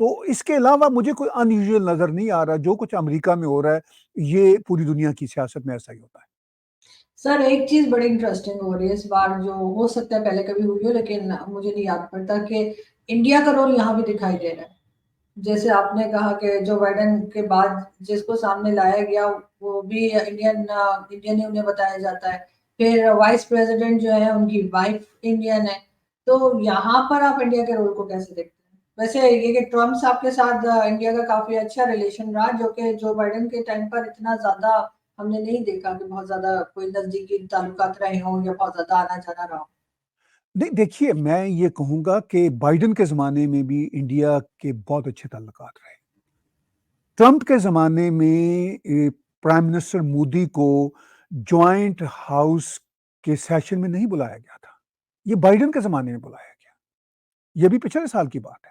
تو اس کے علاوہ مجھے کوئی ان یوزول نظر نہیں آ رہا. جو کچھ امریکہ میں ہو رہا ہے یہ پوری دنیا کی سیاست میں ایسا ہی ہوتا ہے. سر ایک چیز بڑی انٹرسٹنگ ہو رہی ہے اس بار، جو ہو سکتا ہے پہلے کبھی ہوئی ہو لیکن مجھے نہیں یاد پڑتا، کہ انڈیا کا رول یہاں بھی دکھائی دے رہا ہے. جیسے آپ نے کہا کہ جو بائیڈن کے بعد جس کو سامنے لایا گیا وہ بھی انڈین ہی انہیں بتایا جاتا ہے. پھر وائس پریزیڈنٹ جو ہے ان کی وائف انڈین ہے. تو یہاں پر آپ انڈیا کے رول کو کیسے دیکھتے ہیں؟ ویسے یہ کہ ٹرمپ صاحب کے ساتھ انڈیا کا کافی اچھا ریلیشن رہا، جو کہ جو بائیڈن کے ٹائم پر اتنا زیادہ ہم نے نہیں دیکھا کہ بہت زیادہ کوئی نزدیکی تعلقات رہے ہوں یا بہت زیادہ آنا جانا رہا ہو. دیکھیے میں یہ کہوں گا کہ بائیڈن کے زمانے میں بھی انڈیا کے بہت اچھے تعلقات رہے. ٹرمپ کے زمانے میں پرائم منسٹر مودی کو جوائنٹ ہاؤس کے سیشن میں نہیں بلایا گیا تھا. یہ بائیڈن کے زمانے میں بلایا گیا. یہ بھی پچھلے سال کی بات ہے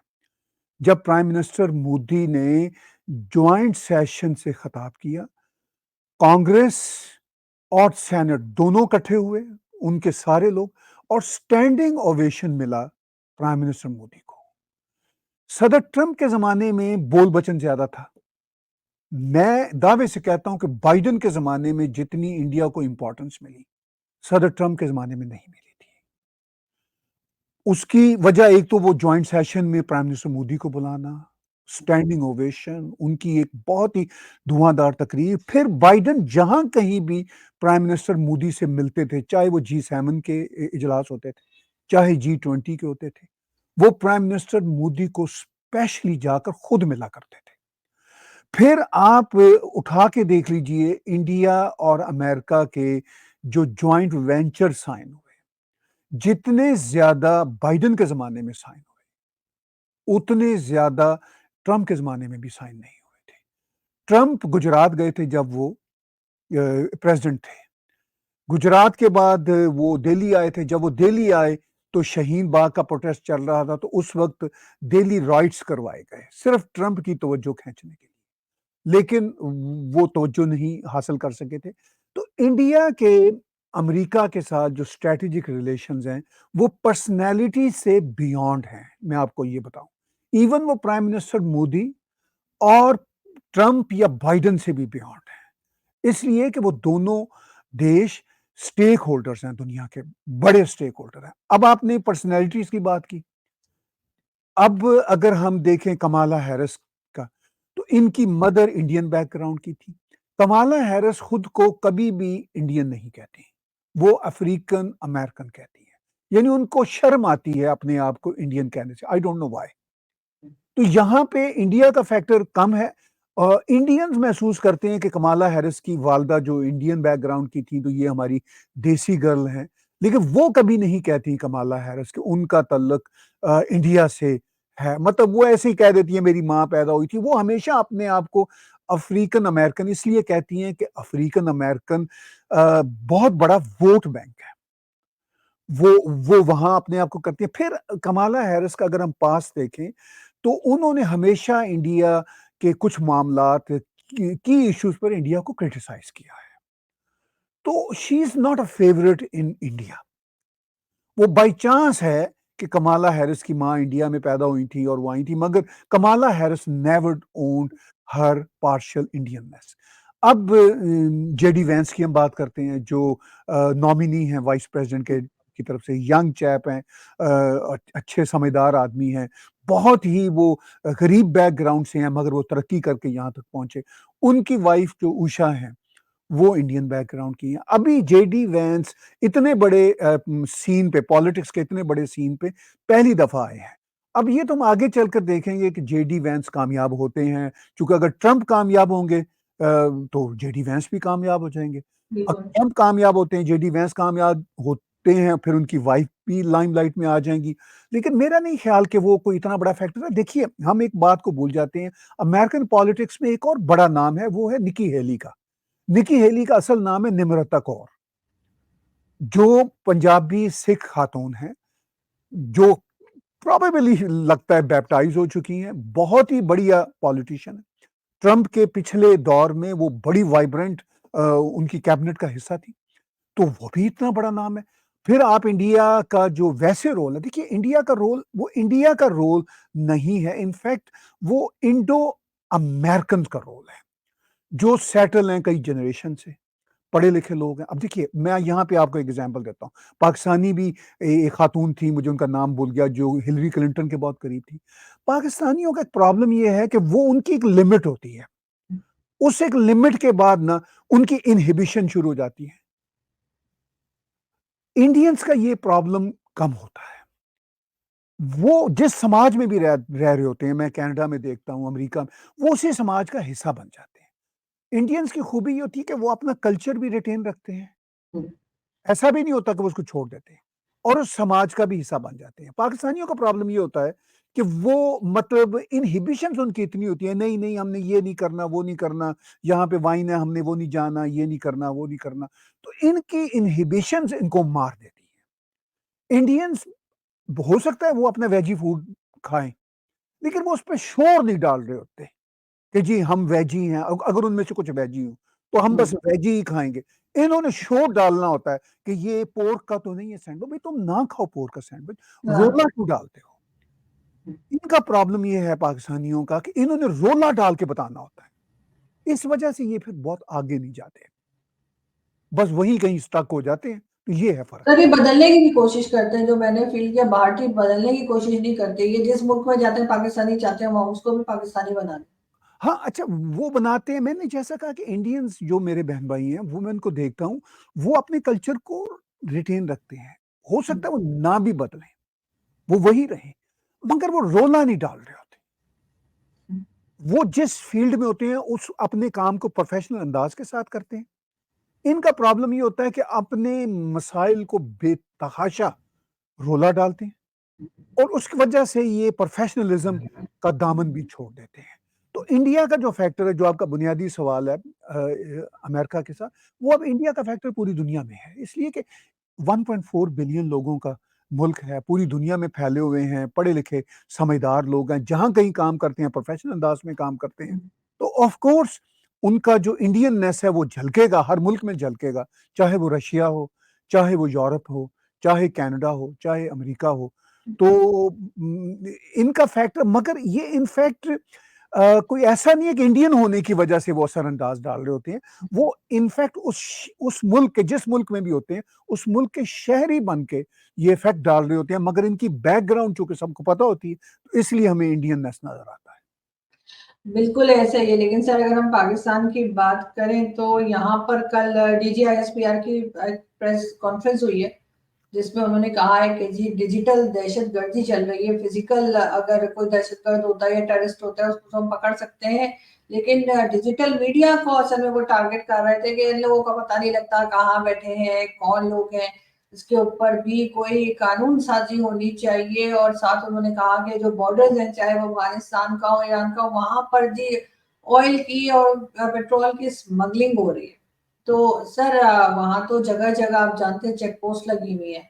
جب پرائم منسٹر مودی نے جوائنٹ سیشن سے خطاب کیا. کانگریس اور سینٹ دونوں اکٹھے ہوئے، ان کے سارے لوگ، اور سٹینڈنگ اوویشن ملا پرائم منسٹر مودی کو. صدر ٹرمپ کے زمانے میں بول بچن زیادہ تھا. میں دعوے سے کہتا ہوں کہ بائیڈن کے زمانے میں جتنی انڈیا کو امپورٹنس ملی صدر ٹرمپ کے زمانے میں نہیں ملی تھی. اس کی وجہ ایک تو وہ جوائنٹ سیشن میں پرائم منسٹر مودی کو بلانا، سٹینڈنگ اوویشن، ان کی ایک بہت ہی دھواں دار تقریر. پھر بائیڈن جہاں کہیں بھی پرائم منسٹر مودی سے ملتے تھے، چاہے وہ G7 کے اجلاس ہوتے تھے، چاہے G20 کے ہوتے تھے، وہ پرائم منسٹر مودی کو اسپیشلی جا کر خود ملا کرتے تھے. پھر آپ اٹھا کے دیکھ لیجئے انڈیا اور امریکہ کے جو جوائنٹ وینچر سائن ہوئے، جتنے زیادہ بائیڈن کے زمانے میں سائن ہوئے اتنے زیادہ ٹرمپ کے زمانے میں بھی سائن نہیں ہوئے تھے. ٹرمپ گجرات گئے تھے جب وہ پریزیڈنٹ تھے. گجرات کے بعد وہ دہلی آئے تھے. جب وہ دہلی آئے تو شہین باغ کا پروٹیسٹ چل رہا تھا، تو اس وقت دہلی رائٹس کروائے گئے صرف ٹرمپ کی توجہ کھینچنے کے لیے، لیکن وہ توجہ نہیں حاصل کر سکے تھے. تو انڈیا کے امریکہ کے ساتھ جو اسٹریٹجک ریلیشنز ہیں وہ پرسنالٹی سے بیونڈ ہیں. میں آپ کو یہ بتاؤں، ایون وہ پرائم منسٹر مودی اور ٹرمپ یا بائیڈن سے بھی بیونڈ ہیں، اس لیے کہ وہ دونوں دیش سٹیک ہولڈرز ہیں، دنیا کے بڑے سٹیک ہولڈر ہیں. اب آپ نے پرسنالٹیز کی بات کی. اب اگر ہم دیکھیں کمالا ہیرس کا، تو ان کی مدر انڈین بیک گراؤنڈ کی تھی. کمالا ہیرس خود کو کبھی بھی انڈین نہیں کہتی، وہ افریقن امریکن کہتی ہے. یعنی ان کو شرم آتی ہے اپنے آپ کو انڈین کہنے سے. I don't know why. تو یہاں پہ انڈیا کا فیکٹر کم ہے. انڈینز محسوس کرتے ہیں کہ کمالا ہیرس کی والدہ جو انڈین بیک گراؤنڈ کی تھی تو یہ ہماری دیسی گرل ہیں، لیکن وہ کبھی نہیں کہتی کمالا ہیرس کہ ان کا تعلق انڈیا سے ہے. مطلب وہ ایسے ہی کہہ دیتی ہیں میری ماں پیدا ہوئی تھی. وہ ہمیشہ اپنے آپ کو افریقن امریکن اس لیے کہتی ہیں کہ افریقن امریکن بہت بڑا ووٹ بینک ہے، وہ وہاں اپنے آپ کو کرتی ہیں. پھر کمالا ہیرس کا اگر ہم پاس دیکھیں تو انہوں نے ہمیشہ انڈیا کے کچھ معاملات کی ایشوز پر انڈیا کو کرٹیسائز کیا ہے. تو she is not a favourite in India. وہ بائی چانس ہے کہ کمالا ہیرس کی ماں انڈیا میں پیدا ہوئی تھی اور وہ آئی تھی، مگر کمالا ہیرس نیور اونڈ ہر پارشل انڈیننس. اب جے ڈی وینس کی ہم بات کرتے ہیں جو نامینی ہیں وائس پریزیڈنٹ کی طرف سے. ینگ چیپ ہیں، اچھے سمجھدار آدمی ہیں، بہت ہی وہ غریب بیک گراؤنڈ سے ہیں مگر وہ ترقی کر کے یہاں تک پہنچے. ان کی وائف جو اوشا ہیں وہ انڈین بیک گراؤنڈ کی ہیں. ابھی جے ڈی وینس اتنے بڑے سین پہ، پالیٹکس کے اتنے بڑے سین پہ پہلی دفعہ آئے ہیں. اب یہ تو ہم آگے چل کر دیکھیں گے کہ جے ڈی وینس کامیاب ہوتے ہیں، چونکہ اگر ٹرمپ کامیاب ہوں گے تو جے ڈی وینس بھی کامیاب ہو جائیں گے. اگر بالکل. ٹرمپ کامیاب ہوتے ہیں، جے ڈی وینس کامیاب ہوتے ہیں، پھر ان کی وائف بھی لائم لائٹ میں آ جائیں گی. لیکن میرا نہیں خیال کہ وہ کوئی اتنا بڑا فیکٹر ہے. دیکھیے ہم ایک بات کو بھول جاتے ہیں، امریکن پالیٹکس میں ایک اور بڑا نام ہے، وہ ہے نکی ہیلی کا. نکی ہیلی کا اصل نام ہے نمرتا کور، جو پنجابی سکھ خاتون ہیں، جو پروبیبلی لگتا ہے بیپٹائز ہو چکی ہیں. بہت ہی بڑھیا پالیٹیشین ہے. ٹرمپ کے پچھلے دور میں وہ بڑی وائبرنٹ ان کی کیبنٹ کا حصہ تھی. تو وہ بھی اتنا بڑا نام ہے. پھر آپ انڈیا کا جو ویسے رول ہے، دیکھیے انڈیا کا رول، وہ انڈیا کا رول نہیں ہے، انفیکٹ وہ انڈو امریکن کا رول ہے، جو سیٹل ہیں کئی جنریشن سے، پڑھے لکھے لوگ ہیں۔ اب دیکھیے میں یہاں پہ آپ کو ایگزامپل دیتا ہوں، پاکستانی بھی ایک خاتون تھی، مجھے ان کا نام بھول گیا، جو ہلری کلنٹن کے بہت قریب تھی۔ پاکستانیوں کا ایک پرابلم یہ ہے کہ وہ ان کی ایک لمٹ ہوتی ہے، اس ایک لمٹ کے بعد نا ان کی انہیبیشن شروع ہو جاتی ہے۔ انڈینز کا یہ پرابلم کم ہوتا ہے، وہ جس سماج میں بھی رہ رہے ہوتے ہیں، میں کینیڈا میں دیکھتا ہوں، امریکہ میں، وہ اسی سماج کا حصہ بن جاتے ہیں۔ انڈینز کی خوبی یہ ہوتی ہے کہ وہ اپنا کلچر بھی ریٹین رکھتے ہیں، ایسا بھی نہیں ہوتا کہ وہ اس کو چھوڑ دیتے ہیں، اور اس سماج کا بھی حصہ بن جاتے ہیں۔ پاکستانیوں کا پرابلم یہ ہوتا ہے کہ وہ مطلب انہیبیشنز ان کی اتنی ہوتی ہیں، نہیں نہیں ہم نے یہ نہیں کرنا، وہ نہیں کرنا، یہاں پہ وائن ہے ہم نے وہ نہیں جانا، یہ نہیں کرنا، وہ نہیں کرنا، تو ان کی انہیبیشنز ان کو مار دیتی ہیں۔ انڈینز ہو سکتا ہے وہ اپنا ویجی فوڈ کھائیں، لیکن وہ اس پہ شور نہیں ڈال رہے ہوتے کہ جی ہم ویجی ہیں، اگر ان میں سے کچھ ویجی ہوں تو ہم بس ویجی ہی کھائیں گے۔ انہوں نے شور ڈالنا ہوتا ہے کہ یہ پورک کا تو نہیں ہے سینڈوچ، بھائی تم نہ کھاؤ پورک کا سینڈوچ، رولا کیوں ڈالتے ہو؟ ان کا پرابلم یہ ہے پاکستانیوں کا کہ انہوں نے رولا ڈال کے بتانا ہوتا ہے، اس وجہ سے یہ پھر بہت آگے نہیں جاتے، بس وہیں کہیں سٹک ہو جاتے ہیں۔ تو یہ ہے فرق۔ سر یہ بدلنے کی بھی کوشش کرتے ہیں، جو میں نے فیل کیا باہر کی بدلنے کی کوشش نہیں کرتے، یہ جس ملک میں جاتے ہیں پاکستانی چاہتے ہیں وہاں اس کو بھی پاکستانی بنانا۔ ہاں اچھا، وہ بناتے ہیں، میں نے جیسا کہا کہ انڈینز جو میرے بہن بھائی ہیں، وہ میں ان کو دیکھتا ہوں، وہ اپنے کلچر کو ریٹین رکھتے ہیں، ہو سکتا ہے وہ نہ بھی بدلیں، وہ وہی رہیں، مگر وہ رولا نہیں ڈال رہے ہوتے، وہ جس فیلڈ میں ہوتے ہیں اس اپنے کام کو پروفیشنل انداز کے ساتھ کرتے ہیں۔ ان کا پرابلم یہ ہوتا ہے کہ اپنے مسائل کو بے تحاشا رولا ڈالتے ہیں، اور اس کی وجہ سے یہ پروفیشنلزم کا دامن بھی چھوڑ دیتے ہیں۔ تو انڈیا کا جو فیکٹر ہے، جو آپ کا بنیادی سوال ہے امریکہ کے ساتھ، وہ اب انڈیا کا فیکٹر پوری دنیا میں ہے، اس لیے کہ 1.4 بلین لوگوں کا ملک ہے، پوری دنیا میں پھیلے ہوئے ہیں، پڑھے لکھے سمجھدار لوگ ہیں، جہاں کہیں کام کرتے ہیں پروفیشنل انداز میں کام کرتے ہیں، تو آف کورس ان کا جو انڈین نیس ہے وہ جھلکے گا، ہر ملک میں جھلکے گا، چاہے وہ رشیا ہو، چاہے وہ یورپ ہو، چاہے کینیڈا ہو، چاہے امریکہ ہو۔ تو ان کا فیکٹر، مگر یہ انفیکٹ کوئی ایسا نہیں ہے کہ انڈین ہونے کی وجہ سے وہ اثر انداز ڈال رہے ہوتے ہیں، وہ انفیکٹ اس ملک کے، جس ملک میں بھی ہوتے ہیں، اس ملک کے شہری بن کے یہ افیکٹ ڈال رہے ہوتے ہیں، مگر ان کی بیک گراؤنڈ چونکہ سب کو پتہ ہوتی ہے، اس لیے ہمیں انڈین نیس نظر آتا ہے۔ بالکل ایسا ہی ہے، لیکن سر اگر ہم پاکستان کی بات کریں تو یہاں پر کل D G I S P R کی پریس کانفرنس ہوئی ہے، جس میں انہوں نے کہا ہے کہ جی ڈیجیٹل دہشت گردی چل رہی ہے، فزیکل اگر کوئی دہشت گرد ہوتا ہے یا ٹیررسٹ ہوتا ہے اس کو ہم پکڑ سکتے ہیں، لیکن ڈیجیٹل میڈیا کو اصل میں وہ ٹارگٹ کر رہے تھے کہ ان لوگوں کا پتہ نہیں لگتا کہاں بیٹھے ہیں، کون لوگ ہیں، اس کے اوپر بھی کوئی قانون سازی ہونی چاہیے، اور ساتھ انہوں نے کہا کہ جو بارڈرز ہیں چاہے وہ افغانستان کا ہو ایران کا، وہاں پر جی آئل کی اور پیٹرول کی اسمگلنگ ہو رہی ہے۔ تو سر وہاں تو جگہ جگہ آپ جانتے ہیں چیک پوسٹ لگی ہوئی ہیں،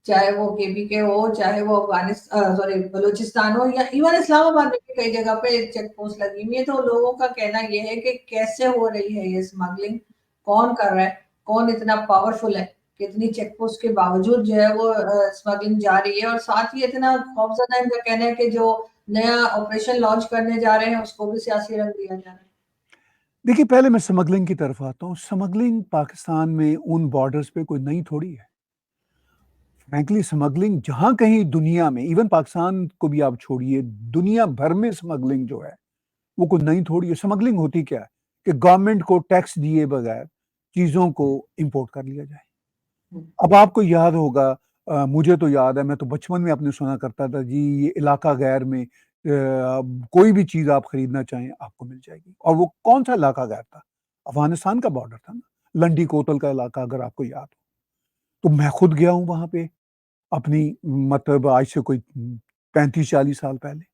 چاہے وہ کے بی کے ہو، چاہے وہ افغانستان سوری بلوچستان ہو، یا ایون اسلام آباد میں بھی کئی جگہ پہ چیک پوسٹ لگی ہوئی ہے۔ تو لوگوں کا کہنا یہ ہے کہ کیسے ہو رہی ہے یہ اسمگلنگ، کون کر رہا ہے، کون اتنا پاورفل ہے کہ اتنی چیک پوسٹ کے باوجود جو ہے وہ اسمگلنگ جاری ہے، اور ساتھ ہی اتنا خوفزدہ ان کا کہنا ہے کہ جو نیا آپریشن لانچ کرنے جا رہے ہیں اس کو بھی سیاسی رنگ دیا جا رہا ہے۔ دیکھیے پہلے میں سمگلنگ کی طرف آتا ہوں۔ سمگلنگ پاکستان میں ان بارڈرز پہ کوئی نئی تھوڑی ہے، فرینکلی سمگلنگ جہاں کہیں دنیا میں، ایون پاکستان کو بھی آپ چھوڑیے، دنیا بھر میں سمگلنگ جو ہے وہ کوئی نئی تھوڑی ہے۔ سمگلنگ ہوتی کیا ہے کہ گورنمنٹ کو ٹیکس دیے بغیر چیزوں کو امپورٹ کر لیا جائے۔ اب آپ کو یاد ہوگا، مجھے تو یاد ہے، میں تو بچپن میں اپنے سنا کرتا تھا جی یہ علاقہ غیر میں کوئی بھی چیز آپ خریدنا چاہیں آپ کو مل جائے گی، اور وہ کون سا علاقہ غیر تھا؟ افغانستان کا بارڈر تھا نا، لنڈی کوتل کا علاقہ، اگر آپ کو یاد ہو۔ تو میں خود گیا ہوں وہاں پہ، اپنی مطلب آج سے کوئی 35-40 سال پہلے،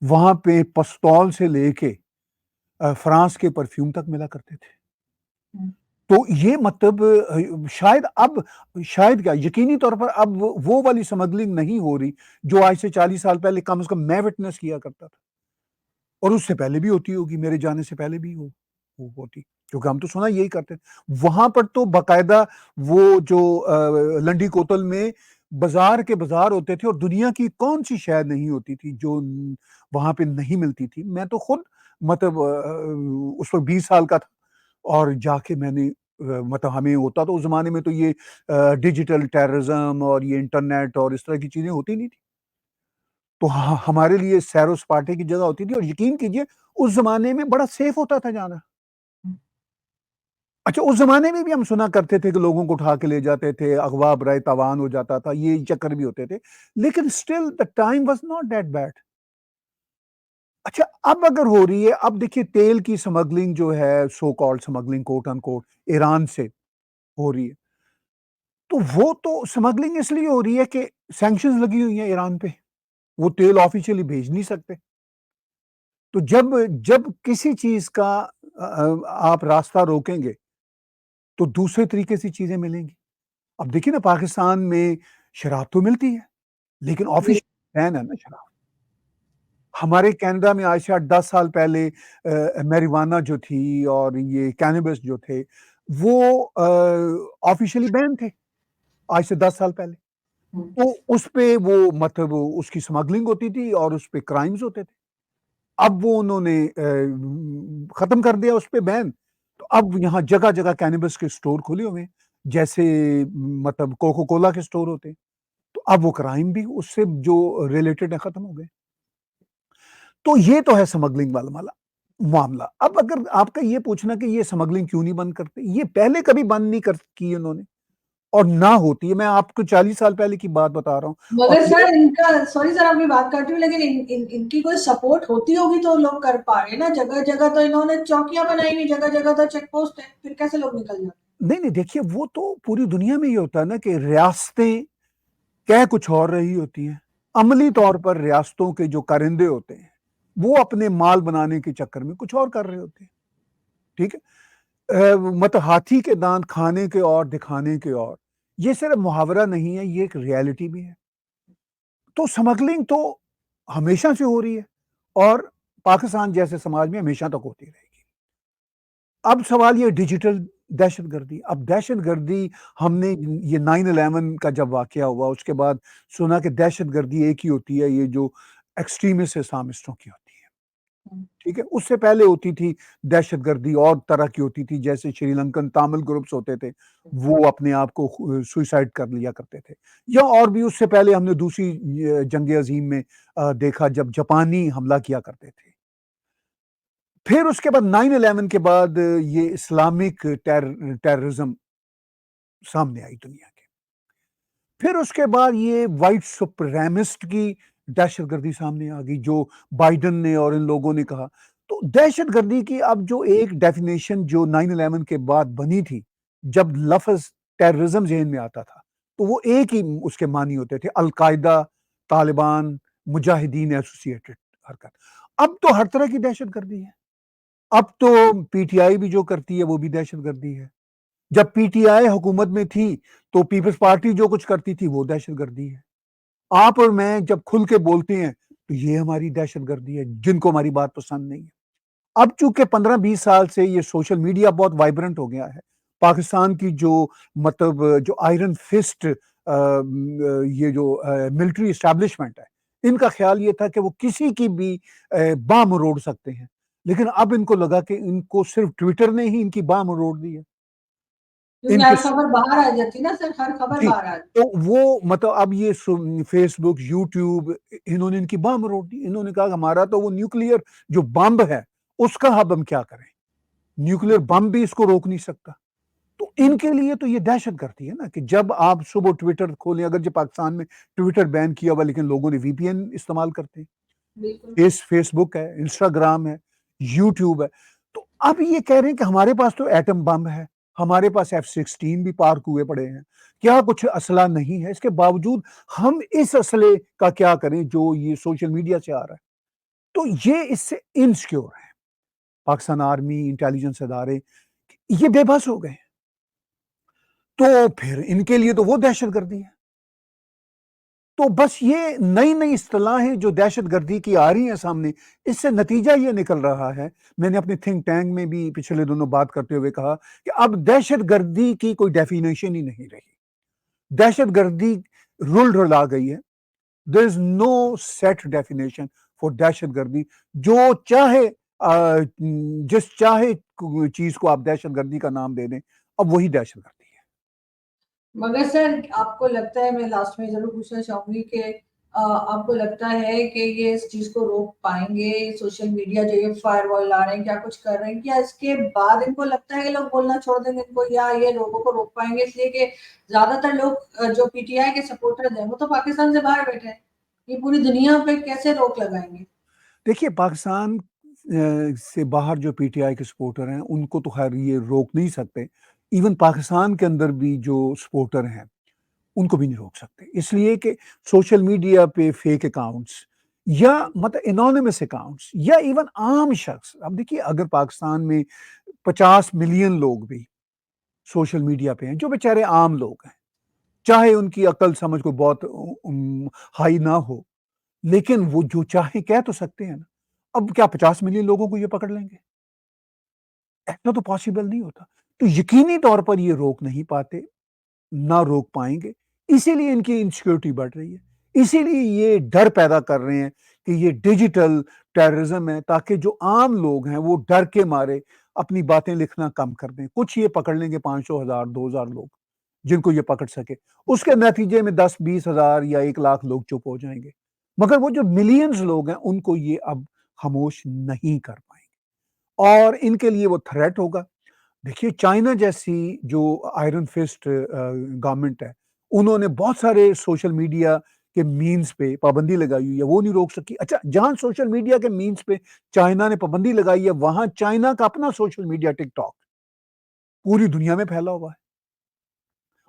وہاں پہ پستول سے لے کے فرانس کے پرفیوم تک ملا کرتے تھے۔ تو یہ مطلب شاید کیا یقینی طور پر اب وہ والی سمگلنگ نہیں ہو رہی جو آج سے 40 سال پہلے کم از کم میں وٹنس کیا کرتا تھا، اور اس سے پہلے بھی ہوتی ہوگی، میرے جانے سے پہلے بھی ہوتی۔ کیونکہ ہم تو سنا یہی کرتے تھے. وہاں پر تو باقاعدہ وہ جو لنڈی کوتل میں بازار کے بازار ہوتے تھے، اور دنیا کی کون سی شے نہیں ہوتی تھی جو وہاں پہ نہیں ملتی تھی. میں تو خود مطلب اس وقت 20 سال کا تھا، اور جا کے میں نے مطلب ہمیں ہوتا تو اس زمانے میں تو یہ ڈیجیٹل ٹیررزم اور یہ انٹرنیٹ اور اس طرح کی چیزیں ہوتی نہیں تھی. تو ہمارے لیے سیر و سپاٹے کی جگہ ہوتی تھی، اور یقین کیجئے اس زمانے میں بڑا سیف ہوتا تھا جانا. اچھا، اس زمانے میں بھی ہم سنا کرتے تھے کہ لوگوں کو اٹھا کے لے جاتے تھے، اغوا برائے تاوان ہو جاتا تھا، یہ چکر بھی ہوتے تھے، لیکن still the time was not that bad. اچھا، اب اگر ہو رہی ہے، اب دیکھیے تیل کی سمگلنگ جو ہے، سو کالڈ سمگلنگ کوٹ ان کوٹ، ایران سے ہو رہی ہے. تو وہ تو سمگلنگ اس لیے ہو رہی ہے کہ سینکشنز لگی ہوئی ہیں ایران پہ، وہ تیل آفیشیلی بھیج نہیں سکتے. تو جب کسی چیز کا آپ راستہ روکیں گے تو دوسرے طریقے سے چیزیں ملیں گی. اب دیکھیے نا، پاکستان میں شراب تو ملتی ہے، لیکن آفیشیل بین ہے نا شراب. ہمارے کینیڈا میں آج سے 8-10 سال پہلے میریوانا جو تھی اور یہ کینیبس جو تھے، وہ آفیشیلی بین تھے آج سے 10 سال پہلے. تو اس پہ وہ مطلب اس کی سمگلنگ ہوتی تھی اور اس پہ کرائمز ہوتے تھے. اب وہ انہوں نے ختم کر دیا اس پہ بین. تو اب یہاں جگہ جگہ کینیبس کے سٹور کھلے ہوئے ہیں، جیسے مطلب کوکو کولا کے سٹور ہوتے ہیں. تو اب وہ کرائم بھی اس سے جو ریلیٹڈ ہے ختم ہو گئے. تو یہ تو ہے سمگلنگ والا معاملہ. اب اگر آپ کا یہ پوچھنا کہ یہ سمگلنگ کیوں نہیں بند کرتے، یہ پہلے کبھی بند نہیں کی انہوں نے، اور نہ ہوتی ہے. میں آپ کو 40 سال پہلے کی بات بتا رہا ہوں. مگر سر ان کا، سوری سر آپ کی بات کرتی ہوں، لیکن ان کی کوئی سپورٹ ہوتی ہوگی تو لوگ کر پا رہے نا. جگہ جگہ تو انہوں نے چوکیاں بنائی ہوئی، جگہ جگہ تو چیک پوسٹ ہے، پھر کیسے لوگ نکل جاتے؟ نہیں دیکھیے، وہ تو پوری دنیا میں یہ ہوتا ہے نا کہ ریاستیں کہہ کچھ اور رہی ہوتی ہیں. عملی طور پر ریاستوں کے جو کارندے ہوتے ہیں وہ اپنے مال بنانے کے چکر میں کچھ اور کر رہے ہوتے ہیں. ٹھیک ہے، مطلب ہاتھی کے دانت کھانے کے اور دکھانے کے اور، یہ صرف محاورہ نہیں ہے، یہ ایک ریالٹی بھی ہے. تو سمگلنگ تو ہمیشہ سے ہو رہی ہے، اور پاکستان جیسے سماج میں ہمیشہ تک ہوتی رہے گی. اب سوال یہ ڈیجیٹل دہشت گردی. اب دہشت گردی، ہم نے یہ 9/11 کا جب واقعہ ہوا اس کے بعد سنا کہ دہشت گردی ایک ہی ہوتی ہے، یہ جو ایکسٹریمسٹ اسلامسٹوں کی ہوتی ہے. ٹھیک ہے، اس سے پہلے ہوتی تھی دہشت گردی اور طرح کی ہوتی تھی، جیسے شری لنکن تامل گروپس ہوتے تھے، وہ اپنے آپ کو سوئسائڈ کر لیا کرتے تھے. یا اور بھی اس سے پہلے ہم نے دوسری جنگ عظیم میں دیکھا جب جاپانی حملہ کیا کرتے تھے. پھر اس کے بعد 9/11 کے بعد یہ اسلامک ٹیررزم سامنے آئی دنیا کے. پھر اس کے بعد یہ وائٹ سپریمسٹ کی دہشت گردی سامنے آ گئی، جو بائیڈن نے اور ان لوگوں نے کہا. تو دہشت گردی کی اب جو ایک ڈیفینیشن جو 9/11 کے بعد بنی تھی، جب لفظ ٹیررزم ذہن میں آتا تھا تو وہ ایک ہی اس کے معنی ہوتے تھے: القاعدہ، طالبان، مجاہدین ایسوسیٹڈ حرکت. اب تو ہر طرح کی دہشت گردی ہے. اب تو پی ٹی آئی بھی جو کرتی ہے وہ بھی دہشت گردی ہے. جب پی ٹی آئی حکومت میں تھی تو پیپلز پارٹی جو کچھ کرتی تھی وہ دہشت گردی ہے. آپ اور میں جب کھل کے بولتے ہیں تو یہ ہماری دہشت گردی ہے، جن کو ہماری بات پسند نہیں ہے. اب چونکہ 15-20 سال سے یہ سوشل میڈیا بہت وائبرنٹ ہو گیا ہے، پاکستان کی جو مطلب جو آئرن فسٹ یہ جو ملٹری اسٹیبلشمنٹ ہے، ان کا خیال یہ تھا کہ وہ کسی کی بھی باہ مروڑ سکتے ہیں. لیکن اب ان کو لگا کہ ان کو صرف ٹویٹر نے ہی ان کی باہ مروڑ دی ہے. کیونکہ ہر خبر باہر آ جاتی نا سر، ہر خبر جی، باہر آ جاتی. تو وہ مطلب اب یہ فیس بک، یوٹیوب، انہوں نے ان کی باہ مروڑ دی. انہوں نے کہا کہ ہمارا تو وہ نیوکلیئر جو بمب ہے اس کا اب ہم کیا کریں، نیوکلیئر بمب بھی اس کو روک نہیں سکتا. تو ان کے لیے تو یہ دہشت گردی ہے نا کہ جب آپ صبح ٹویٹر کھولیں، اگر جو پاکستان میں ٹویٹر بین کیا ہوا لیکن لوگوں نے وی پی این استعمال کرتے ہیں، بالکل. فیس بک ہے، انسٹاگرام ہے، یوٹیوب ہے. تو اب یہ کہہ رہے ہیں کہ ہمارے پاس تو ایٹم بم ہے، ہمارے پاس F-16 بھی پارک ہوئے پڑے ہیں، کیا کچھ اسلحہ نہیں ہے؟ اس کے باوجود ہم اس اسلحے کا کیا کریں جو یہ سوشل میڈیا سے آ رہا ہے. تو یہ اس سے انسیکیور ہے پاکستان آرمی، انٹیلیجنس ادارے، یہ بے بس ہو گئے. تو پھر ان کے لیے تو وہ دہشت گردی ہے. تو بس یہ نئی نئی اصطلاحیں جو دہشت گردی کی آ رہی ہیں سامنے، اس سے نتیجہ یہ نکل رہا ہے، میں نے اپنے تھنک ٹینک میں بھی پچھلے دنوں بات کرتے ہوئے کہا کہ اب دہشت گردی کی کوئی ڈیفینیشن ہی نہیں رہی، دہشت گردی رل آ گئی ہے. There is no set definition for دہشت گردی. جو چاہے جس چاہے چیز کو آپ دہشت گردی کا نام دے دیں، اب وہی دہشت گردی ہے. مگر سر آپ کو لگتا ہے، میں لاسٹ میں ضرور پوچھنا چاہوں گی کہ آپ کو لگتا ہے کہ یہ اس چیز کو روک پائیں گے؟ سوشل میڈیا جو یہ فائر وال لا رہے ہیں، کیا کچھ کر رہے ہیں، کیا اس کے بعد ان کو لگتا ہے کہ لوگ بولنا چھوڑ دیں گے ان کو، یا یہ لوگوں کو روک پائیں گے؟ اس لیے کہ زیادہ تر لوگ جو پی ٹی آئی کے سپورٹر ہیں وہ تو پاکستان سے باہر بیٹھے ہیں، یہ پوری دنیا پہ کیسے روک لگائیں گے؟ دیکھیے، پاکستان سے باہر جو پی ٹی آئی کے سپورٹر ہیں ان کو تو خیر یہ روک نہیں سکتے، ایون پاکستان کے اندر بھی جو سپورٹر ہیں ان کو بھی نہیں روک سکتے، اس لیے کہ سوشل میڈیا پہ فیک اکاؤنٹس یا مطلب انونیمس اکاؤنٹس یا ایون عام شخص، اب دیکھیے اگر پاکستان میں 50 ملین لوگ بھی سوشل میڈیا پہ ہیں جو بیچارے عام لوگ ہیں، چاہے ان کی عقل سمجھ کو بہت ہائی نہ ہو، لیکن وہ جو چاہے کہہ تو سکتے ہیں نا. اب کیا 50 ملین لوگوں کو یہ پکڑ لیں گے؟ ایسا تو پاسبل نہیں ہوتا. تو یقینی طور پر یہ روک نہیں پاتے، نہ روک پائیں گے، اسی لیے ان کی انسیکیورٹی بڑھ رہی ہے، اسی لیے یہ ڈر پیدا کر رہے ہیں کہ یہ ڈیجیٹل ٹیررزم ہے، تاکہ جو عام لوگ ہیں وہ ڈر کے مارے اپنی باتیں لکھنا کم کر دیں. کچھ یہ پکڑ لیں گے 500 ہزار 2000 لوگ جن کو یہ پکڑ سکے، اس کے نتیجے میں 10-20 ہزار یا 1 لاکھ لوگ چپ ہو جائیں گے، مگر وہ جو ملینز لوگ ہیں ان کو یہ اب خاموش نہیں کر پائیں گے اور ان کے لیے وہ تھریٹ ہوگا. دیکھیے چائنا جیسی جو آئرن فسٹ گورنمنٹ ہے، انہوں نے بہت سارے سوشل میڈیا کے مینز پہ پابندی لگائی ہوئی ہے، وہ نہیں روک سکی. اچھا، جہاں سوشل میڈیا کے مینز پہ چائنا نے پابندی لگائی ہے، وہاں چائنا کا اپنا سوشل میڈیا ٹک ٹاک پوری دنیا میں پھیلا ہوا ہے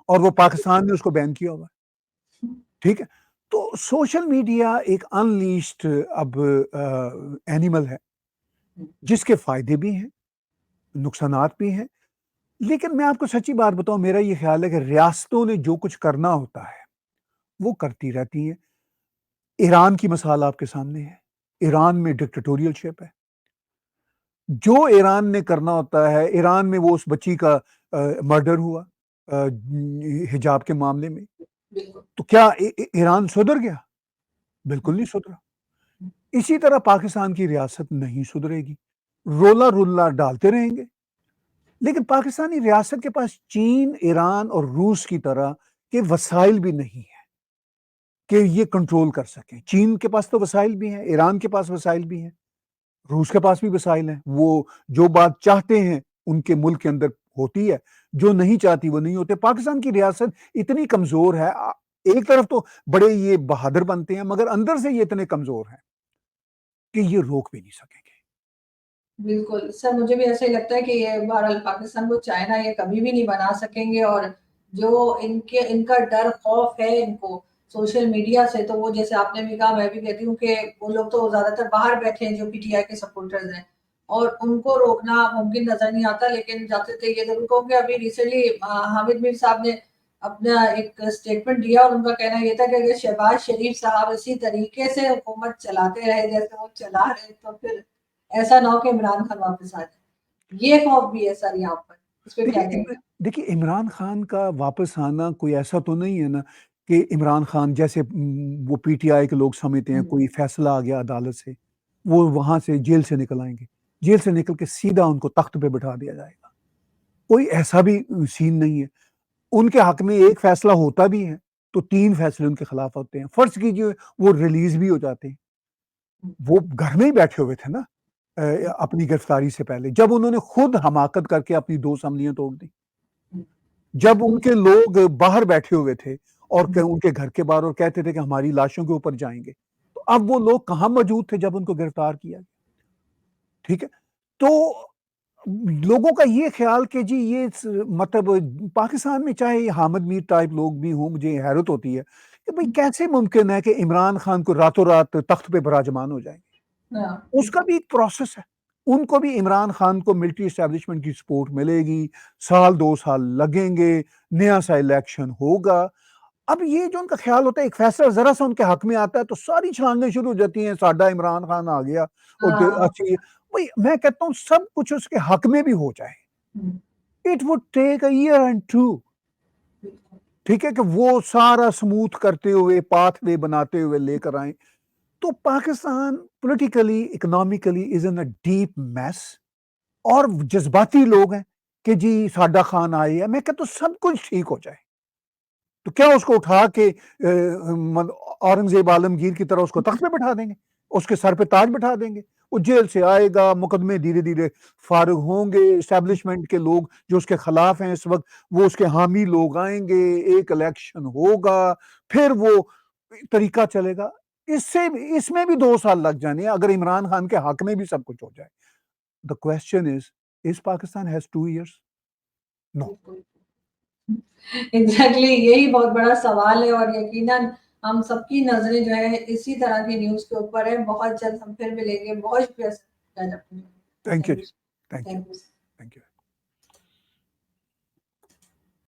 اور وہ پاکستان نے اس کو بین کیا ہوا ہے. ٹھیک ہے، تو سوشل میڈیا ایک انلیسڈ اب اینیمل ہے جس کے فائدے بھی ہیں، نقصانات بھی ہیں. لیکن میں آپ کو سچی بات بتاؤں، میرا یہ خیال ہے کہ ریاستوں نے جو کچھ کرنا ہوتا ہے وہ کرتی رہتی ہیں. ایران کی مثال آپ کے سامنے ہے، ایران میں ڈکٹیٹوریل شپ ہے، جو ایران نے کرنا ہوتا ہے. ایران میں وہ اس بچی کا مرڈر ہوا حجاب کے معاملے میں، تو کیا ایران سدھر گیا؟ بالکل نہیں سدھرا. اسی طرح پاکستان کی ریاست نہیں سدھرے گی، رولا رلا ڈالتے رہیں گے. لیکن پاکستانی ریاست کے پاس چین، ایران اور روس کی طرح کے وسائل بھی نہیں ہیں کہ یہ کنٹرول کر سکیں. چین کے پاس تو وسائل بھی ہیں، ایران کے پاس وسائل بھی ہیں، روس کے پاس بھی وسائل ہیں. وہ جو بات چاہتے ہیں ان کے ملک کے اندر ہوتی ہے، جو نہیں چاہتی وہ نہیں ہوتے. پاکستان کی ریاست اتنی کمزور ہے، ایک طرف تو بڑے یہ بہادر بنتے ہیں مگر اندر سے یہ اتنے کمزور ہیں کہ یہ روک بھی نہیں سکیں گے. بالکل سر، مجھے بھی ایسا ہی لگتا ہے کہ یہ بہرحال پاکستان کو چائنا یہ کبھی بھی نہیں بنا سکیں گے، اور جو ان کا ڈر خوف ہے ان کو سوشل میڈیا سے، تو وہ جیسے آپ نے بھی کہا، میں بھی کہتی ہوں کہ وہ لوگ تو زیادہ تر باہر بیٹھے ہیں جو پی ٹی آئی کے سپورٹرز ہیں، اور ان کو روکنا ممکن نظر نہیں آتا. لیکن جاتے تھے یہ ضرور کہوں کہ ابھی ریسنٹلی حامد میر صاحب نے اپنا ایک اسٹیٹمنٹ دیا، اور ان کا کہنا یہ تھا کہ اگر شہباز شریف صاحب اسی طریقے سے حکومت چلاتے رہے جیسے وہ چلا رہے، تو پھر ایسا نہ ہو کہ عمران خان واپس آ جائے. یہ خوف بھی ہے سر یہاں پر، اس پہ کیا کہیں گے؟ دیکھیے عمران خان کا واپس آنا کوئی ایسا تو نہیں ہے نا کہ عمران خان جیسے وہ پی ٹی آئی کے لوگ سمجھتے ہیں کوئی فیصلہ آ گیا عدالت سے، وہ وہاں سے جیل سے نکل آئیں گے، جیل سے نکل کے سیدھا ان کو تخت پہ بٹھا دیا جائے گا. کوئی ایسا بھی سین نہیں ہے. ان کے حق میں ایک فیصلہ ہوتا بھی ہے تو 3 فیصلے ان کے خلاف ہوتے ہیں. فرض کیجئے وہ ریلیز بھی ہو جاتے ہیں، وہ گھر میں ہی بیٹھے ہوئے تھے نا اپنی گرفتاری سے پہلے، جب انہوں نے خود حماقت کر کے اپنی 2 اسمبلیاں توڑ دی، جب ان کے لوگ باہر بیٹھے ہوئے تھے اور ان کے گھر کے باہر اور کہتے تھے کہ ہماری لاشوں کے اوپر جائیں گے، تو اب وہ لوگ کہاں موجود تھے جب ان کو گرفتار کیا گیا؟ ٹھیک ہے، تو لوگوں کا یہ خیال کہ جی یہ مطلب پاکستان میں چاہے حامد میر ٹائپ لوگ بھی ہوں، مجھے حیرت ہوتی ہے کہ بھئی کیسے ممکن ہے کہ عمران خان کو راتوں رات تخت پہ براجمان ہو جائیں گے؟ اس کا بھی ایک پروسیس ہے. ان کو بھی عمران خان کو ملٹری اسٹیبلشمنٹ کی سپورٹ ملے گی، 1-2 سال لگیں گے، نیا سا الیکشن ہوگا، اب یہ جو ان کا خیال ہوتا ہے ایک فیصلہ ذرا سا ان کے حق میں آتا ہے تو ساری چھلانگیں شروع ہو جاتی ہیں, ساڈا عمران خان آ گیا اور اچھی. بھائی میں کہتا ہوں سب کچھ اس کے حق میں بھی ہو جائے, it would take a year and two, ٹھیک ہے, کہ وہ سارا سموتھ کرتے ہوئے پاتھ وے بناتے ہوئے لے کر آئیں. تو Pakistan politically economically is in a deep mass, اور جذباتی لوگ ہیں کہ جی ساڈا خان آئے ہے. میں کہتا ہوں سب کچھ ٹھیک ہو جائے تو کیا اس کو اٹھا کے اورنگزیب عالمگیر کی طرح اس کو تخت پہ بٹھا دیں گے, اس کے سر پہ تاج بٹھا دیں گے؟ وہ جیل سے آئے گا, مقدمے دھیرے دھیرے فارغ ہوں گے, اسٹیبلشمنٹ کے لوگ جو اس کے خلاف ہیں اس وقت وہ اس کے حامی لوگ آئیں گے, ایک الیکشن ہوگا, پھر وہ طریقہ چلے گا. اس میں بھی 2 سال لگ جانے ہیں اگر عمران خان کے حق میں بھی سب کچھ ہو جائے. The question is Pakistan has 2 years? No. Exactly یہی بہت بڑا سوال ہے, اور یقیناً ہم سب کی نظریں جو ہے اسی طرح کی نیوز کے اوپر ہے. بہت جلد ہم پھر ملیں گے. بہت شکریہ. Thank you. Thank you. Thank you.